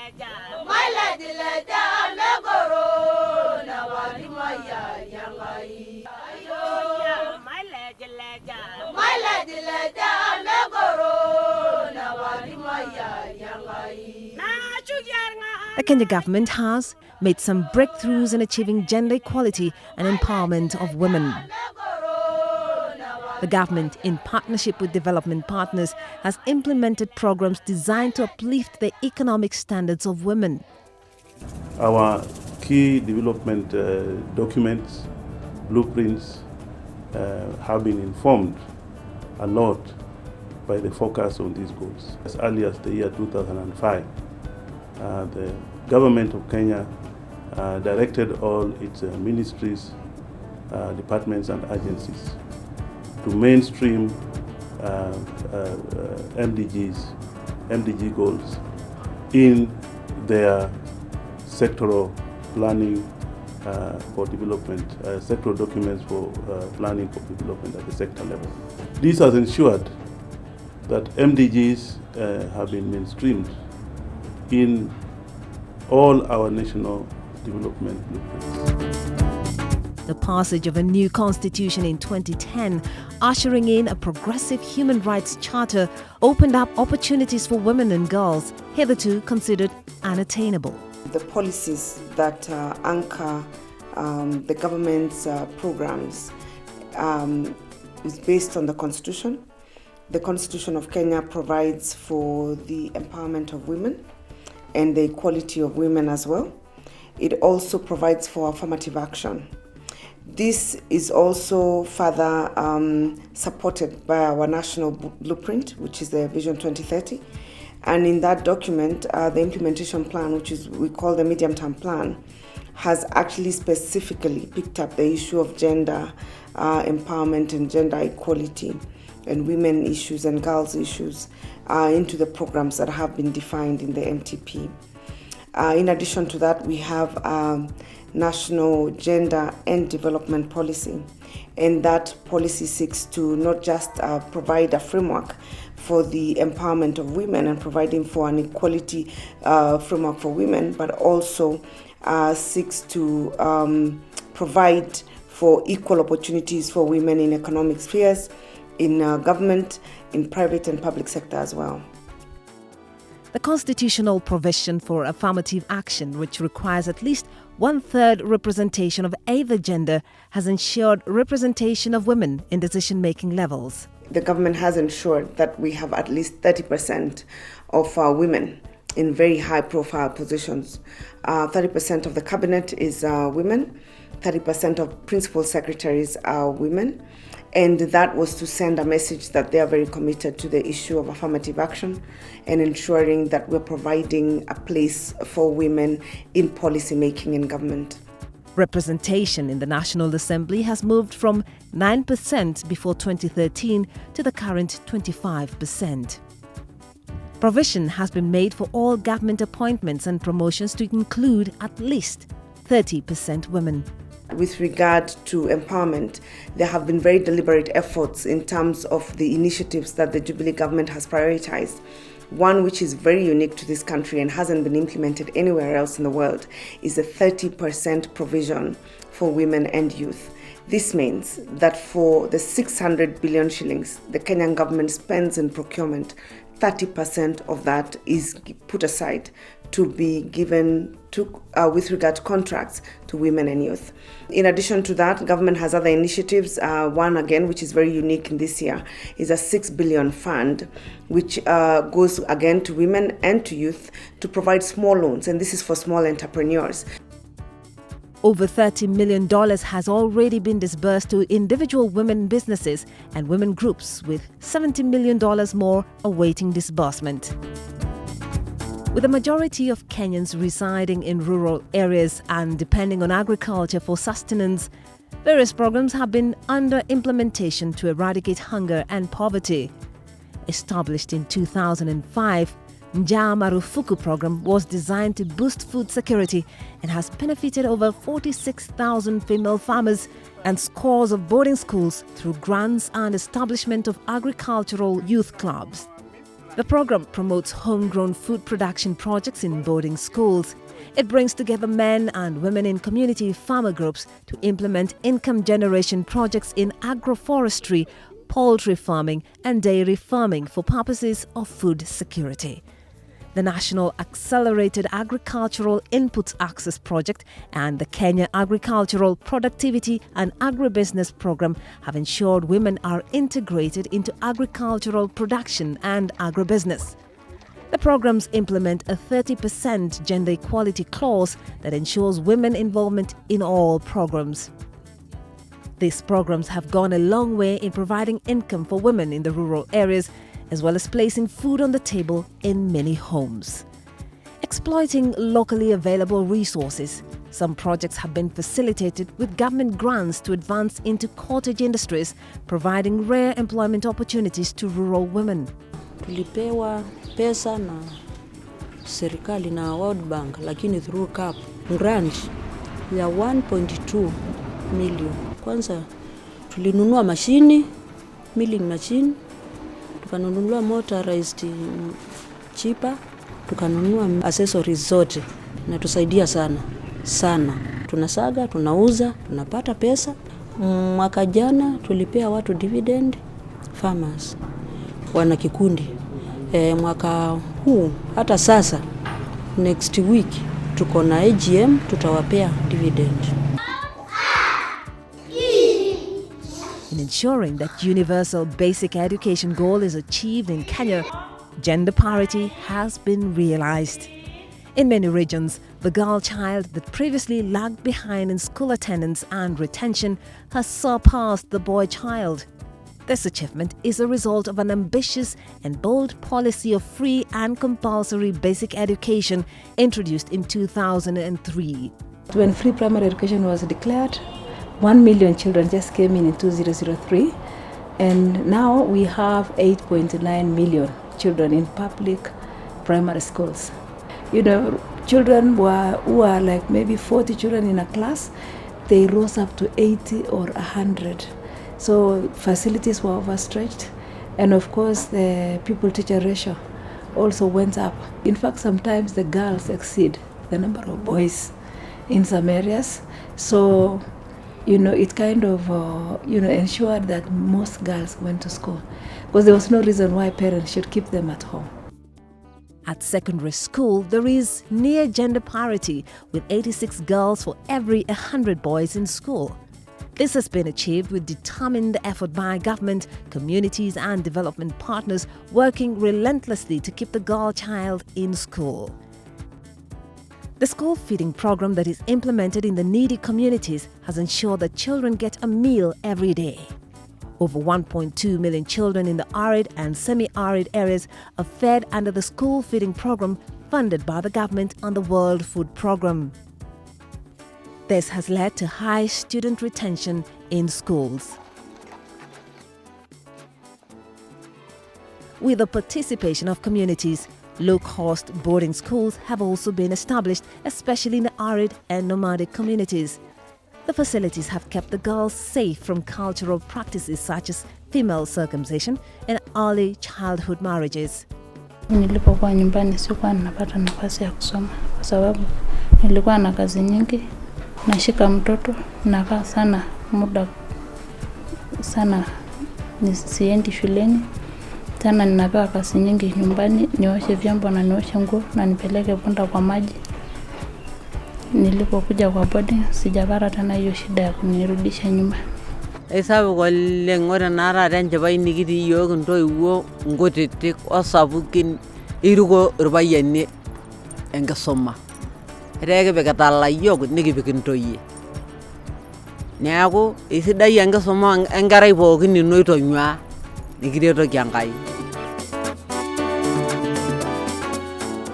The Kenya government has made some breakthroughs in achieving gender equality and empowerment of women. The government, in partnership with development partners, has implemented programs designed to uplift the economic standards of women. Our key development documents, blueprints, have been informed a lot by the focus on these goals. As early as the year 2005, the government of Kenya directed all its ministries, departments and agencies to mainstream MDG goals in their sectoral planning for development, sectoral documents for planning for development at the sector level. This has ensured that MDGs have been mainstreamed in all our national development blueprints. The passage of a new constitution in 2010, ushering in a progressive human rights charter, opened up opportunities for women and girls hitherto considered unattainable. The policies that anchor the government's programs is based on the Constitution. The Constitution of Kenya provides for the empowerment of women and the equality of women as well. It also provides for affirmative action. This is also further supported by our national blueprint, which is the Vision 2030. And in that document, the implementation plan, which we call the medium-term plan, has actually specifically picked up the issue of gender empowerment and gender equality and women issues and girls issues into the programs that have been defined in the MTP. In addition to that, we have national gender and development policy, and that policy seeks to not just provide a framework for the empowerment of women and providing for an equality framework for women, but also seeks to provide for equal opportunities for women in economic spheres, in government, in private and public sector as well. The constitutional provision for affirmative action, which requires at least 1/3 representation of either gender, has ensured representation of women in decision-making levels. The government has ensured that we have at least 30% of women in very high-profile positions. 30% of the cabinet is women, 30% of principal secretaries are women, and that was to send a message that they are very committed to the issue of affirmative action and ensuring that we're providing a place for women in policy making in government. Representation in the National Assembly has moved from 9% before 2013 to the current 25%. Provision has been made for all government appointments and promotions to include at least 30% women. With regard to empowerment, there have been very deliberate efforts in terms of the initiatives that the Jubilee government has prioritized. One which is very unique to this country and hasn't been implemented anywhere else in the world is a 30% provision for women and youth. This means that for the 600 billion shillings the Kenyan government spends in procurement, 30% of that is put aside to be given to, with regard to contracts to women and youth. In addition to that, government has other initiatives. One again, which is very unique in this year, is a 6 billion fund, which goes again to women and to youth to provide small loans, and this is for small entrepreneurs. Over $30 million has already been disbursed to individual women businesses and women groups, with $70 million more awaiting disbursement. With the majority of Kenyans residing in rural areas and depending on agriculture for sustenance, various programs have been under implementation to eradicate hunger and poverty. Established in 2005, Njaa Marufuku program was designed to boost food security and has benefited over 46,000 female farmers and scores of boarding schools through grants and establishment of agricultural youth clubs. The program promotes homegrown food production projects in boarding schools. It brings together men and women in community farmer groups to implement income generation projects in agroforestry, poultry farming and dairy farming for purposes of food security. The National Accelerated Agricultural Inputs Access Project and the Kenya Agricultural Productivity and Agribusiness Program have ensured women are integrated into agricultural production and agribusiness. The programs implement a 30% gender equality clause that ensures women involvement in all programs. These programs have gone a long way in providing income for women in the rural areas, as well as placing food on the table in many homes. Exploiting locally available resources, some projects have been facilitated with government grants to advance into cottage industries, providing rare employment opportunities to rural women. Tulipewa pesa na serikali na World Bank, lakini through CAP grant ya 1.2 million. Kwanza tulinunua milling machine, tukanunua motorized chipper, tukanunua accessories zote, na tusaidia sana. Tunasaga, tunauza, tunapata pesa. Mwaka jana tulipea watu dividend farmers wana kikundi. Mwaka huu hata sasa next week tuko na AGM, tutawapea dividend. In ensuring that universal basic education goal is achieved in Kenya, gender parity has been realized. In many regions, the girl child that previously lagged behind in school attendance and retention has surpassed the boy child. This achievement is a result of an ambitious and bold policy of free and compulsory basic education introduced in 2003. When free primary education was declared, 1 million children just came in 2003, and now we have 8.9 million children in public primary schools. You know, children who are like maybe 40 children in a class, they rose up to 80 or 100. So facilities were overstretched, and of course the pupil-teacher ratio also went up. In fact, sometimes the girls exceed the number of boys in some areas. So it kind of, ensured that most girls went to school, because there was no reason why parents should keep them at home. At secondary school, there is near gender parity, with 86 girls for every 100 boys in school. This has been achieved with determined effort by government, communities and development partners working relentlessly to keep the girl child in school. The school feeding program that is implemented in the needy communities has ensured that children get a meal every day. Over 1.2 million children in the arid and semi-arid areas are fed under the school feeding program funded by the government on the World Food Programme. This has led to high student retention in schools. With the participation of communities, low-cost boarding schools have also been established, especially in the arid and nomadic communities. The facilities have kept the girls safe from cultural practices such as female circumcision and early childhood marriages. Nilipokuwa nyumbani sikuwa napata nafasi ya kusoma kwa sababu nilikuwa na kazi nyingi, nashika mtoto, nakaa sana muda sana nisiendi shuleni. Tena ninapewa kazi nyingi nyumbani, nioshe vyombo na nioshe nguo na nipeleke punda kwa maji. Nilipokuja kwa boarding sijapata tena hiyo shida ya kunirudisha nyuma. Esabu wale ngora nara ranje bai nikiti yogo ntoiwo ngotetek osabukin irugo rubayenne engasoma. Rege bekatala yogo nikipikin toyie. Neaku isidai engasoma engarai pookin inoito nywa nikireto kyangai.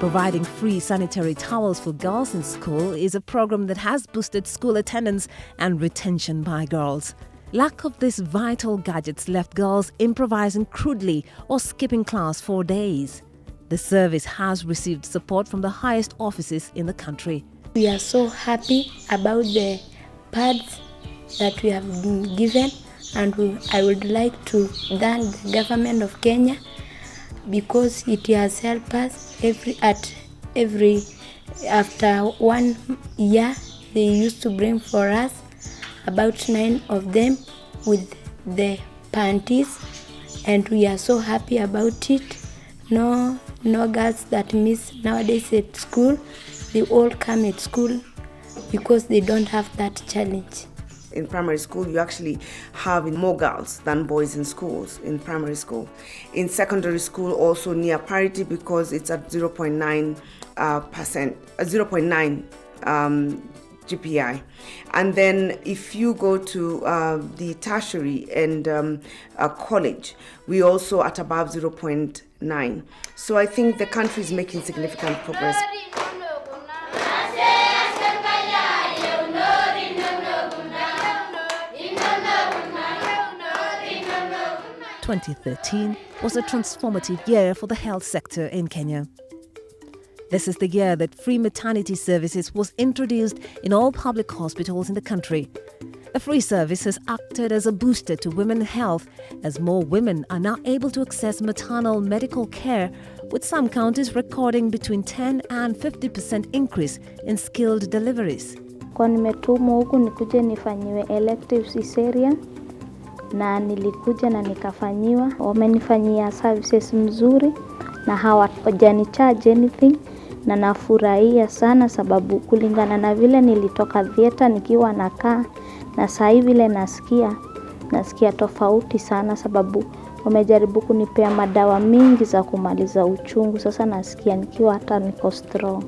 Providing free sanitary towels for girls in school is a program that has boosted school attendance and retention by girls. Lack of these vital gadgets left girls improvising crudely or skipping class for days. The service has received support from the highest offices in the country. We are so happy about the pads that we have been given, and I would like to thank the government of Kenya because it has helped us after 1 year. They used to bring for us about 9 of them with the panties, and we are so happy about it. No girls that miss nowadays at school. They all come at school because they don't have that challenge. In primary school, you actually have more girls than boys in schools, in primary school. In secondary school, also near parity because it's at 0.9%, 0.9 GPI. And then if you go to the tertiary and college, we also at above 0.9. So I think the country is making significant progress. 2013 was a transformative year for the health sector in Kenya. This is the year that free maternity services was introduced in all public hospitals in the country. The free service has acted as a booster to women's health as more women are now able to access maternal medical care, with some counties recording between 10 and 50% increase in skilled deliveries. Kwa nimetumwa huku nikuje nifanyiwe elective cesarean na nilikuja na nikafanyiwa. Wamenifanyia services mzuri na hawajanicharge anything, na nafurahia sana sababu kulingana na vile nilitoka theater nikiwa nakaa na sasa hivi vile nasikia tofauti sana sababu wamejaribu kunipea madawa mingi za kumaliza uchungu. Sasa nasikia nikiwa hata niko strong.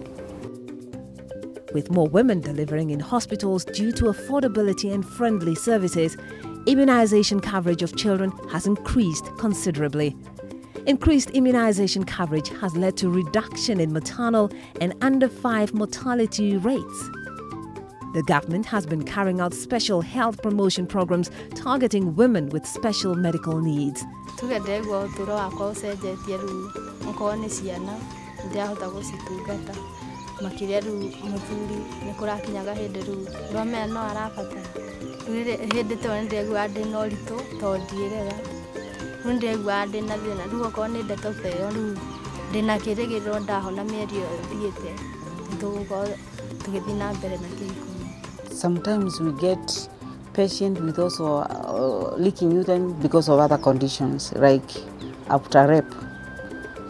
With more women delivering in hospitals due to affordability and friendly services, immunization coverage of children has increased considerably. Increased immunization coverage has led to reduction in maternal and under 5 mortality rates. The government has been carrying out special health promotion programs targeting women with special medical needs. Makiria ru muthuri nikurakinyaga hindi ru rwamea no arabata hindi to ndigwa ndi no rito to ndirega ndigwa ndi na thina ru ko ni ndeto teo ru ndina kirigiro ndahona mieri thiete ndugo tugithina mbere na kiko. Sometimes we get patient with also leaking urine because of other conditions like after rape.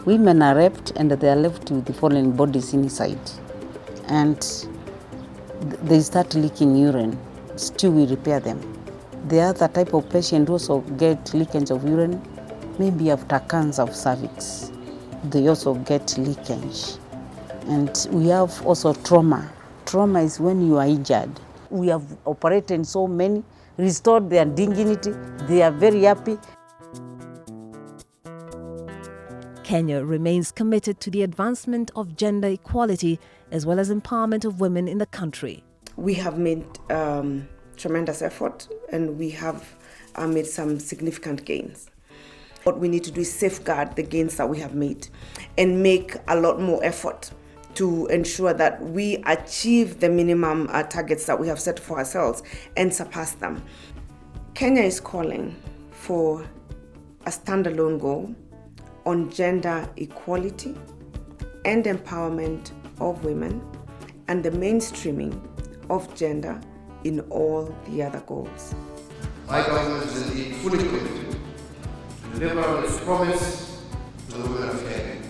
Women are raped and they are left with the fallen bodies inside, and they start leaking urine. Still we repair them. The other type of patient also get leakage of urine, maybe after cancer of cervix. They also get leakage. And we have also trauma. Trauma is when you are injured. We have operated so many, restored their dignity, they are very happy. Kenya remains committed to the advancement of gender equality as well as empowerment of women in the country. We have made tremendous effort and we have made some significant gains. What we need to do is safeguard the gains that we have made and make a lot more effort to ensure that we achieve the minimum targets that we have set for ourselves and surpass them. Kenya is calling for a standalone goal on gender equality and empowerment of women and the mainstreaming of gender in all the other goals. My government is indeed fully committed to deliver on its promise to the women of Kenya.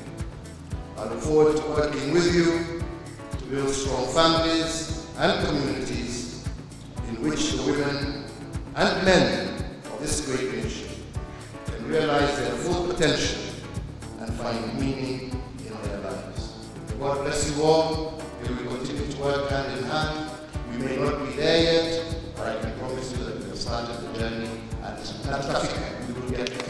I look forward to working with you to build strong families and communities in which the women and men of this great nation can realize their full potential and find meaning in their lives. God bless you all. We will continue to work hand in hand. We may not be there yet, but I can promise you that we have started the journey, and we will get there.